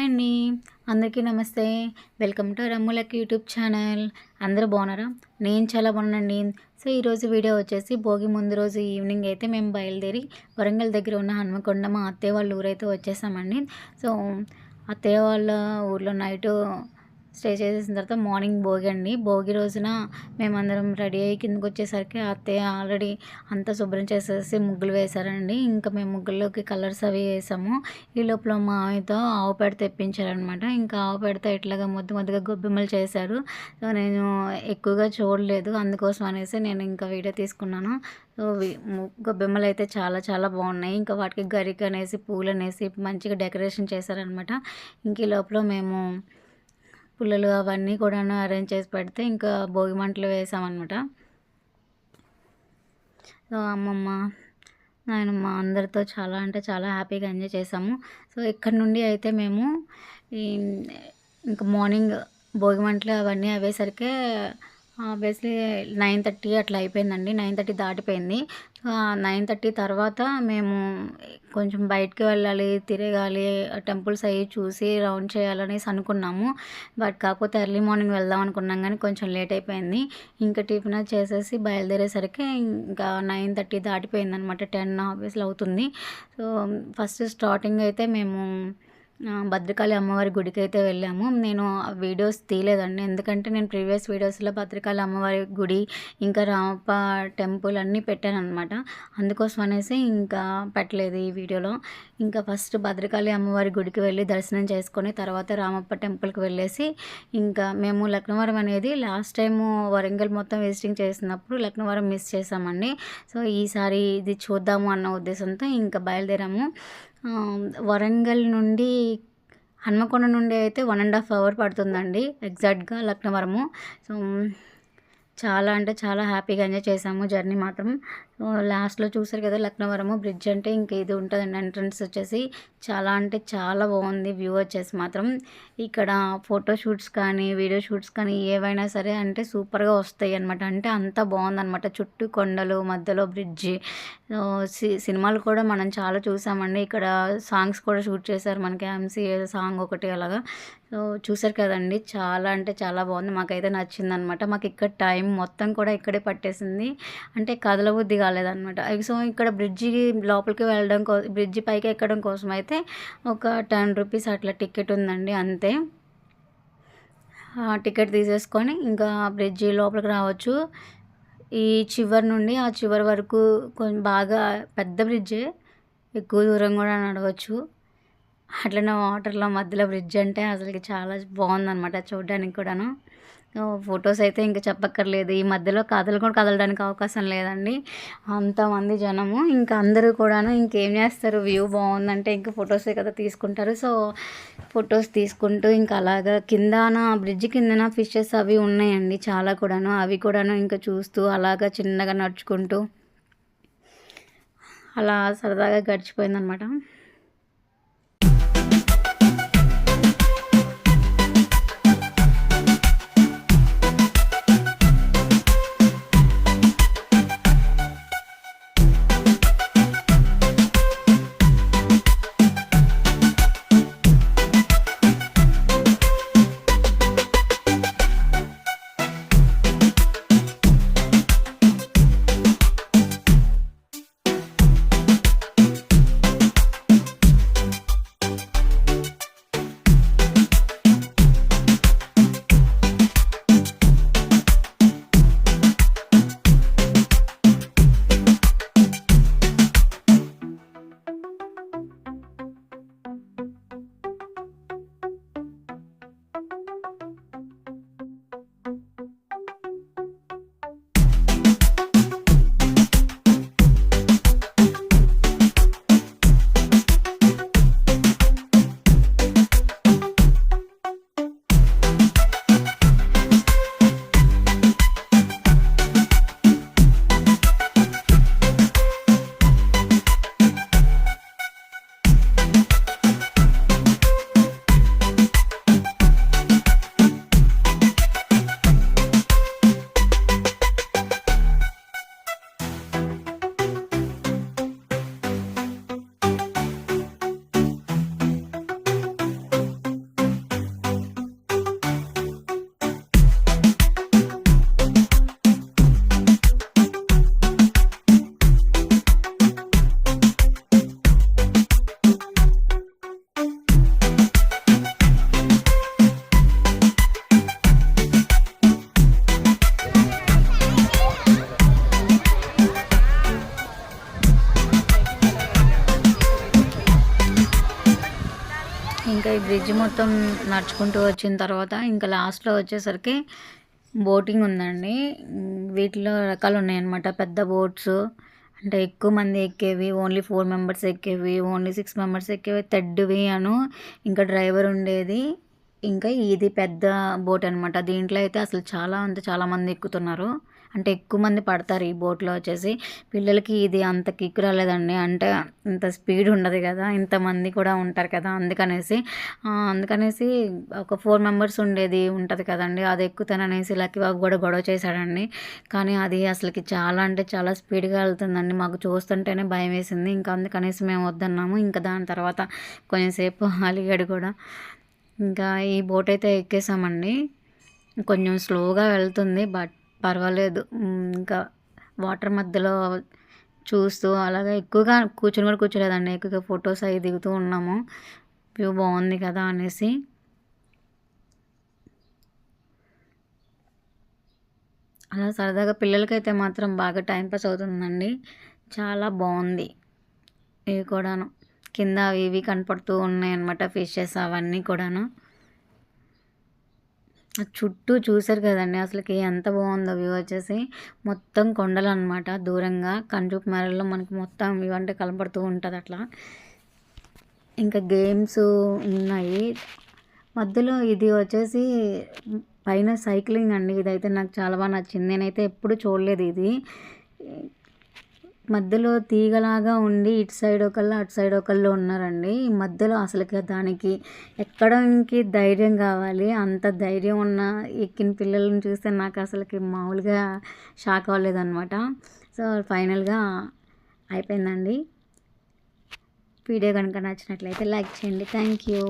అండి. అందరికీ నమస్తే. వెల్కమ్ టు రమ్ములకి యూట్యూబ్ ఛానల్. అందరూ బాగున్నారా? నేను చాలా బాగున్నానండి. సో, ఈరోజు వీడియో వచ్చేసి భోగి ముందు రోజు ఈవినింగ్ అయితే మేము బయలుదేరి వరంగల్ దగ్గర ఉన్న హన్మకొండ మా అత్తయ్య వాళ్ళ ఊరైతే వచ్చేసామండి. సో, అత్తయ్య వాళ్ళ ఊర్లో నైటు స్టే చేసేసిన తర్వాత మార్నింగ్ భోగి అండి. భోగి రోజున మేమందరం రెడీ అయ్యి కిందకొచ్చేసరికి అత్తయ్య ఆల్రెడీ అంతా శుభ్రం చేసేసి ముగ్గులు వేశారండి. ఇంకా మేము ముగ్గుల్లోకి కలర్స్ అవి వేసాము. ఈ లోపల మా మామయ్యతో ఆవు పేడ తెప్పించారనమాట. ఇంకా ఆవు పేడతో ఇట్లాగా ముద్దుగా గొబ్బెమ్మలు చేశారు. సో, నేను ఎక్కువగా చూడలేదు. అందుకోసం అనేసి నేను ఇంకా వీడియో తీసుకున్నాను. సో, గొబ్బెమ్మలు అయితే చాలా చాలా బాగున్నాయి. ఇంకా వాటికి గరికనేసి పూలనేసి మంచిగా డెకరేషన్ చేశారనమాట. ఇంక ఈ లోపల మేము పుల్లలు అవన్నీ కూడాను అరేంజ్ చేసి పెడితే ఇంకా భోగి మంటలు వేసామన్నమాట. సో, అమ్మమ్మ, నాయనమ్మ అందరితో చాలా అంటే చాలా హ్యాపీగా ఎంజాయ్ చేసాము. సో, ఇక్కడ నుండి అయితే మేము ఈ ఇంకా మార్నింగ్ భోగి మంటలు అవన్నీ అయ్యేసరికి ఆబ్వియస్లీ 9:30 అట్లా అయిపోయిందండి. 9:30 దాటిపోయింది. 9:30 తర్వాత మేము కొంచెం బయటికి వెళ్ళాలి, తిరగాలి, టెంపుల్స్ అవి చూసి రౌండ్ చేయాలనేసి అనుకున్నాము. బట్ కాకపోతే ఎర్లీ మార్నింగ్ వెళ్దాం అనుకున్నాం కానీ కొంచెం లేట్ అయిపోయింది. ఇంకా టిఫిన్ చేసేసి బయలుదేరేసరికి ఇంకా 9:30 దాటిపోయిందనమాట. 10 ఆబ్వియస్లీ అవుతుంది. సో, ఫస్ట్ స్టార్టింగ్ అయితే మేము భద్రకాళి అమ్మవారి గుడికైతే వెళ్ళాము. నేను వీడియోస్ తీయలేదండి. ఎందుకంటే నేను ప్రీవియస్ వీడియోస్లో భద్రకాళి అమ్మవారి గుడి ఇంకా రామప్ప టెంపుల్ అన్నీ పెట్టానన్నమాట. అందుకోసం అనేసి ఇంకా పెట్టలేదు ఈ వీడియోలో. ఇంకా ఫస్ట్ భద్రకాళి అమ్మవారి గుడికి వెళ్ళి దర్శనం చేసుకొని తర్వాత రామప్ప టెంపుల్కి వెళ్ళేసి ఇంకా మేము లక్నవరం అనేది లాస్ట్ టైము వరంగల్ మొత్తం విజిటింగ్ చేసినప్పుడు లక్నవరం మిస్ చేసామండి. సో, ఈసారి ఇది చూద్దాము అన్న ఉద్దేశంతో ఇంకా బయలుదేరాము. వరంగల్ నుండి హన్మకొండ నుండి అయితే 1.5 అవర్ పడుతుందండి ఎగ్జాక్ట్గా లక్నవరము. సో, చాలా అంటే చాలా హ్యాపీగా ఎంజాయ్ చేసాము జర్నీ మాత్రం. లాస్ట్లో చూసారు కదా లక్నవరము బ్రిడ్జ్ అంటే ఇంక ఇది ఉంటుందండి. ఎంట్రన్స్ వచ్చేసి చాలా అంటే చాలా బాగుంది వ్యూ వచ్చేసి మాత్రం. ఇక్కడ ఫోటో షూట్స్ కానీ వీడియో షూట్స్ కానీ ఏవైనా సరే అంటే సూపర్గా వస్తాయి అనమాట. అంటే అంత బాగుందనమాట. చుట్టూ కొండలు మధ్యలో బ్రిడ్జి. సినిమాలు కూడా మనం చాలా చూసామండి. ఇక్కడ సాంగ్స్ కూడా షూట్ చేశారు. మనకి ఎంసీఏ సాంగ్ ఒకటి అలాగా. సో, చూసారు కదండి చాలా అంటే చాలా బాగుంది. మాకైతే నచ్చిందనమాట. మాకు ఇక్కడ టైం మొత్తం కూడా ఇక్కడే పట్టేసింది. అంటే కదలబుద్ధి కాలేదనమాట. సో, ఇక్కడ బ్రిడ్జి లోపలికి వెళ్ళడం బ్రిడ్జి పైకి ఎక్కడం కోసం అయితే ఒక 10 రూపీస్ అట్లా టికెట్ ఉందండి అంతే. టికెట్ తీసేసుకొని ఇంకా బ్రిడ్జి లోపలికి రావచ్చు. ఈ చివరి నుండి ఆ చివరి వరకు కొంచెం బాగా పెద్ద బ్రిడ్జే, ఎక్కువ దూరం కూడా నడవచ్చు. అట్లనే వాటర్లో మధ్యలో బ్రిడ్జ్ అంటే అసలుకి చాలా బాగుందనమాట చూడడానికి కూడాను. ఫొటోస్ అయితే ఇంకా చెప్పక్కర్లేదు. ఈ మధ్యలో కూడా కదలడానికి అవకాశం లేదండి. అంతమంది జనము. ఇంకా అందరూ కూడాను ఇంకేం చేస్తారు, వ్యూ బాగుందంటే ఇంకా ఫొటోసే కదా తీసుకుంటారు. సో, ఫొటోస్ తీసుకుంటూ ఇంకా అలాగా బ్రిడ్జ్ కిందన ఫిషెస్ అవి ఉన్నాయండి చాలా కూడాను. అవి కూడాను ఇంకా చూస్తూ అలాగా చిన్నగా నడుచుకుంటూ అలా సరదాగా గడిచిపోయిందనమాట. ఇంకా ఈ బ్రిడ్జ్ మొత్తం నడుచుకుంటూ వచ్చిన తర్వాత ఇంకా లాస్ట్‌లో వచ్చేసరికి బోటింగ్ ఉందండి. వీటిలో రకాలు ఉన్నాయన్నమాట. పెద్ద బోట్స్ అంటే ఎక్కువ మంది ఎక్కేవి, ఓన్లీ 4 మెంబర్స్ ఎక్కేవి, ఓన్లీ 6 మెంబర్స్ ఎక్కేవి, తెడ్డువి ఇంకా డ్రైవర్ ఉండేది. ఇంకా ఇది పెద్ద బోట్ అనమాట. దీంట్లో అయితే అసలు చాలా అంటే చాలా మంది ఎక్కుతున్నారు. అంటే ఎక్కువ మంది పడతారు ఈ బోట్‌లో వచ్చేసి. పిల్లలకి ఇది అంత కిక్ రాలేదండి. అంటే ఇంత స్పీడ్ ఉండదు కదా! ఇంతమంది కూడా ఉంటారు కదా! అందుకనేసి ఒక 4 మెంబర్స్ ఉండేది ఉంటది కదండీ! అది ఎక్కుతాననేసి లక్కీ బాబు కూడా గొడవ చేశాడండి. కానీ అది అసలకి చాలా అంటే చాలా స్పీడ్‌గా వెళ్తుందండి. మాకు చూస్తుంటేనే భయమేసింది. ఇంకా అందుకనేసి మేము వద్దన్నాము. ఇంకా దాని తర్వాత కొంచెం సేపు అలిగాడు కూడా. ఇంకా ఈ బోట్ అయితే ఎక్కేసామండి. కొంచెం స్లోగా వెళ్తుంది. బట్ పర్వాలేదు. ఇంకా వాటర్ మధ్యలో చూస్తూ అలాగే ఎక్కువగా కూర్చొని కూడా కూర్చోలేదండి. ఎక్కువగా ఫోటోస్ అవి దిగుతూ ఉన్నాము. వ్యూ బాగుంది కదా అనేసి. అలా సరదాగా పిల్లలకైతే మాత్రం బాగా టైం పాస్ అవుతుందండి. చాలా బాగుంది ఇవి కూడాను. కింద అవి ఇవి కనపడుతూ ఉన్నాయన్నమాట. ఫిషెస్ అవన్నీ కూడాను. చుట్టూ చూసారు కదండీ! అసలకి ఎంత బాగుందో వ్యూ వచ్చేసి. మొత్తం కొండలనమాట దూరంగా. కనుచూపు మేరలో మనకి మొత్తం వ్యూ అంటే కనపడుతూ ఉంటది అట్లా. ఇంకా గేమ్స్ ఉన్నాయి. మధ్యలో ఇది వచ్చేసి పైన సైక్లింగ్ అండి. ఇదైతే నాకు చాలా బాగా నచ్చింది. నేనైతే ఎప్పుడు చూడలేదు ఇది. మధ్యలో తీగలాగా ఉండి ఇటు సైడ్ ఒకళ్ళు, అటు సైడ్ ఒకళ్ళు ఉన్నారండి. ఈ మధ్యలో అసలకి దానికి ఎక్కడానికి ధైర్యం కావాలి. అంత ధైర్యం ఉన్న ఎక్కిన పిల్లలని చూస్తే నాకు అసలకి మామూలుగా షాక్ అవ్వలేదనమాట. సో, ఫైనల్‌గా అయిపోయిందండి. వీడియో కనుక నచ్చినట్లయితే లైక్ చేయండి. Thank you.